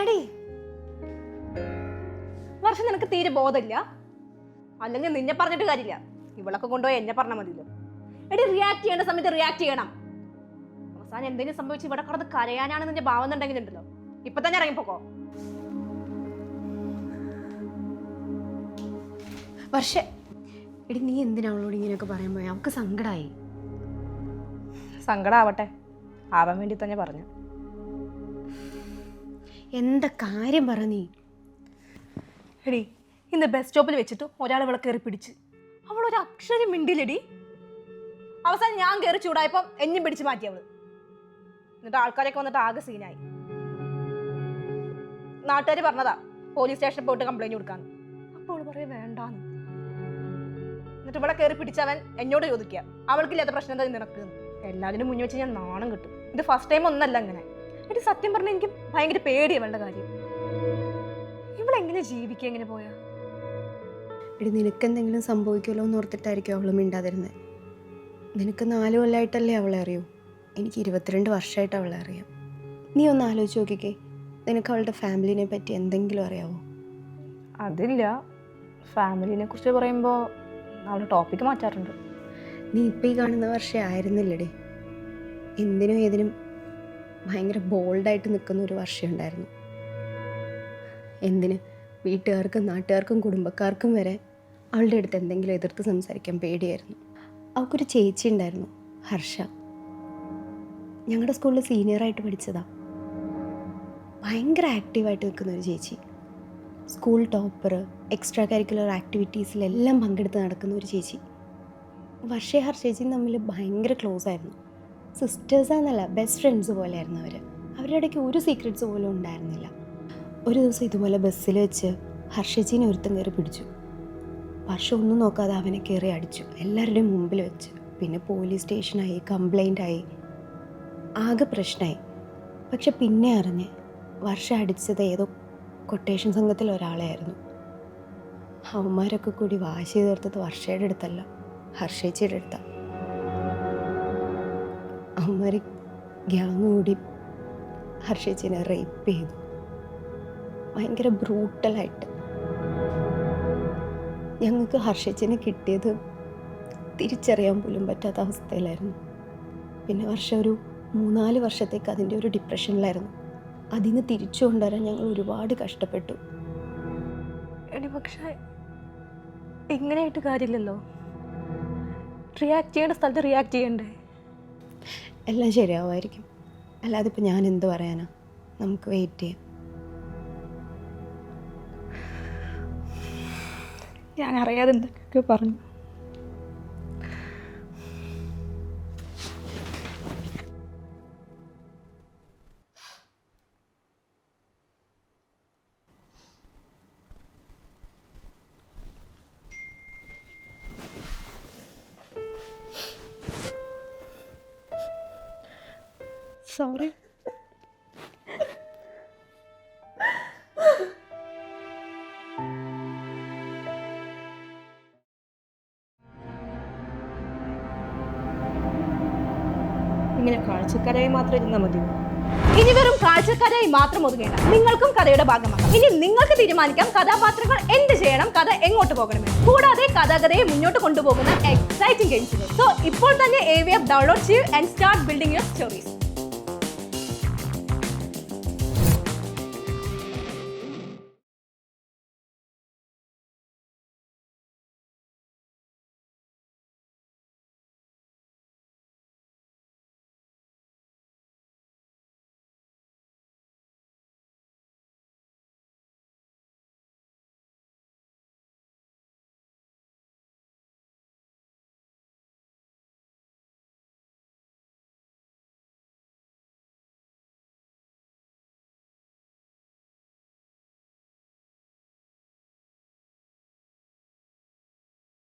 എന്താടി വർഷം നിനക്ക് തീരെ ബോധമില്ല? അല്ലെങ്കിൽ നിന്നെ പറഞ്ഞിട്ട് കാര്യമില്ല, ഇവളൊക്കെ കൊണ്ടുപോയി എന്നെ പറഞ്ഞാൽ മതിയല്ലോ. എടി റിയാക്ട് ചെയ്യേണ്ട സമയത്ത് റിയാക്ട് ചെയ്യണം. അവസാനം എന്തെങ്കിലും സംഭവിച്ച് ഇവിടെ കടന്ന് കരയാനാണ് നിന്റെ ഭാവം എന്നുണ്ടെങ്കിൽ ഉണ്ടല്ലോ, ഇപ്പൊ തന്നെ ഇറങ്ങിപ്പോക്കോ. വർഷ എടി നീ എന്തിനാ അവളോട് ഇങ്ങനെയൊക്കെ പറയാൻ പോയ? അവൾക്ക് സങ്കടമായി. സങ്കടാവട്ടെ, ആവാൻ വേണ്ടി തന്നെ പറഞ്ഞു. എന്താ കാര്യം പറ നീ. എടി ഇന്ന് ബസ് സ്റ്റോപ്പിൽ വെച്ചിട്ട് ഒരാൾ ഇവളെ കയറി പിടിച്ച്, അവളൊരു അക്ഷരം മിണ്ടിയില്ലടി. അവസാനം ഞാൻ കയറി ചൂടായപ്പം എന്നും പിടിച്ച് മാറ്റി അവള്. എന്നിട്ട് ആൾക്കാരൊക്കെ വന്നിട്ട് ആകെ സീനായി. നാട്ടുകാർ പറഞ്ഞതാ പോലീസ് സ്റ്റേഷനിൽ പോയിട്ട് കംപ്ലൈന്റ് കൊടുക്കാന്ന്. അപ്പോൾ അവള് പറയാ വേണ്ടാന്ന്. എന്നിട്ട് ഇവളെ കയറി പിടിച്ചവൻ എന്നോട് ചോദിക്കുക, അവൾക്കില്ലാത്ത പ്രശ്നം എന്താ നിനക്ക്? എല്ലാവരും മുന്നിൽ വെച്ച് ഞാൻ നാണം കിട്ടും. ഇത് ഫസ്റ്റ് ടൈം ഒന്നല്ല അങ്ങനെ. എടി സത്യം പറഞ്ഞാൽ എനിക്ക് ഭയങ്കര പേടിയാണ് അവളുടെ കാര്യം. ഇവളെങ്ങനെ ജീവിക്കുക എങ്ങനെ പോയാ? എടി നിനക്കെന്തെങ്കിലും സംഭവിക്കുമല്ലോ എന്ന് ഓർത്തിട്ടായിരിക്കും അവൾ മിണ്ടാതിരുന്നത്. നിനക്ക് 4 കൊല്ലമായിട്ടല്ലേ അവളെ അറിയൂ. എനിക്ക് 22 വർഷമായിട്ട് അവളെ അറിയാം. നീ ഒന്ന് ആലോചിച്ച് നോക്കിക്കേ, നിനക്ക് അവളുടെ ഫാമിലിനെ പറ്റി എന്തെങ്കിലും അറിയാവോ? അതില്ല. ഫാമിലിനെ കുറിച്ച് പറയുമ്പോൾ അവളുടെ ടോപ്പിക്ക് മാറ്റാറുണ്ട്. നീ ഇപ്പം ഈ കാണുന്ന വർഷം ആയിരുന്നില്ലടേ. എന്തിനും ഏതിനും ഭയങ്കര ബോൾഡായിട്ട് നിൽക്കുന്ന ഒരു വർഷം ഉണ്ടായിരുന്നു. എന്തിന് വീട്ടുകാർക്കും നാട്ടുകാർക്കും കുടുംബക്കാർക്കും വരെ അവളുടെ അടുത്ത് എന്തെങ്കിലും എതിർത്ത് സംസാരിക്കാൻ പേടിയായിരുന്നു. അവൾക്കൊരു ചേച്ചി ഉണ്ടായിരുന്നു, ഹർഷ. ഞങ്ങളുടെ സ്കൂളിൽ സീനിയറായിട്ട് പഠിച്ചതാ. ഭയങ്കര ആക്റ്റീവായിട്ട് നിൽക്കുന്ന ഒരു ചേച്ചി. സ്കൂൾ ടോപ്പർ, എക്സ്ട്രാ കരിക്കുലർ ആക്ടിവിറ്റീസിലെല്ലാം പങ്കെടുത്ത് നടക്കുന്ന ഒരു ചേച്ചി. വർഷയും ഹർഷേച്ചിയും തമ്മിൽ ഭയങ്കര ക്ലോസ് ആയിരുന്നു. സിസ്റ്റേഴ്സാന്നല്ല, ബെസ്റ്റ് ഫ്രണ്ട്സ് പോലെയായിരുന്നു അവർ. അവരുടെ ഇടയ്ക്ക് ഒരു സീക്രറ്റ്സ് പോലും ഉണ്ടായിരുന്നില്ല. ഒരു ദിവസം ഇതുപോലെ ബസ്സിൽ വെച്ച് ഹർഷേച്ചീനെ ഒരുത്തം കയറി പിടിച്ചു. വർഷ ഒന്നും നോക്കാതെ അവനെ കയറി അടിച്ചു, എല്ലാവരുടെയും മുമ്പിൽ വെച്ച്. പിന്നെ പോലീസ് സ്റ്റേഷനായി, കംപ്ലൈൻ്റായി, ആകെ പ്രശ്നമായി. പക്ഷെ പിന്നെ അറിഞ്ഞ് വർഷ അടിച്ചത് ഏതോ കൊട്ടേഷൻ സംഘത്തിൽ ഒരാളെയായിരുന്നു. അവന്മാരൊക്കെ കൂടി വാശി തീർത്തത് വർഷയുടെ അടുത്തല്ല, ഹർഷേച്ചിയുടെ അടുത്താണ്. അവന്മാർ ഗ്യാങ് കൂടി ഹർഷേച്ചിനെ റേപ്പ് ചെയ്തു, ഭയങ്കര ബ്രൂട്ടലായിട്ട്. ഞങ്ങൾക്ക് ഹർഷേച്ചിനെ കിട്ടിയത് തിരിച്ചറിയാൻ പോലും പറ്റാത്ത അവസ്ഥയിലായിരുന്നു. പിന്നെ വർഷം ഒരു 3-4 വർഷത്തേക്ക് അതിൻ്റെ ഒരു ഡിപ്രഷനിലായിരുന്നു. അതിന് തിരിച്ചു കൊണ്ടുവരാൻ ഞങ്ങൾ ഒരുപാട് കഷ്ടപ്പെട്ടു. എടി പക്ഷേ ഇങ്ങനെയായിട്ട് കാര്യമില്ലല്ലോ. റിയാക്ട് ചെയ്യേണ്ട സ്ഥലത്ത് റിയാക്ട് ചെയ്യണ്ടേ? എല്ലാം ശരിയാവുമായിരിക്കും. അല്ലാതെ ഇപ്പം ഞാൻ എന്ത് പറയാനാ? നമുക്ക് വെയിറ്റ് ചെയ്യാം. ഞാൻ അറിയാതെ എന്തൊക്കെ പറഞ്ഞു. സോറി. ഇങ്ങനെ കാഴ്ചക്കാരായി മാത്രം ഇരുന്നാൽ മതിയോ? ഇനി വെറും കാഴ്ചക്കാരായി മാത്രം ഒതുങ്ങേണ്ട, നിങ്ങൾക്കും കഥയുടെ ഭാഗമാകാം. ഇനി നിങ്ങൾക്ക് തീരുമാനിക്കാം കഥാപാത്രങ്ങൾ എന്ത് ചെയ്യണം, കഥ എങ്ങോട്ട് പോകണമെന്ന്. കൂടാതെ കഥയെ മുന്നോട്ട് കൊണ്ടുപോകുന്ന എക്സൈറ്റിംഗ് ഗെയിംസുകൾ. സോ ഇപ്പോൾ തന്നെ AV app ഡൗൺലോഡ് ചെയ്യൂ and start building your stories.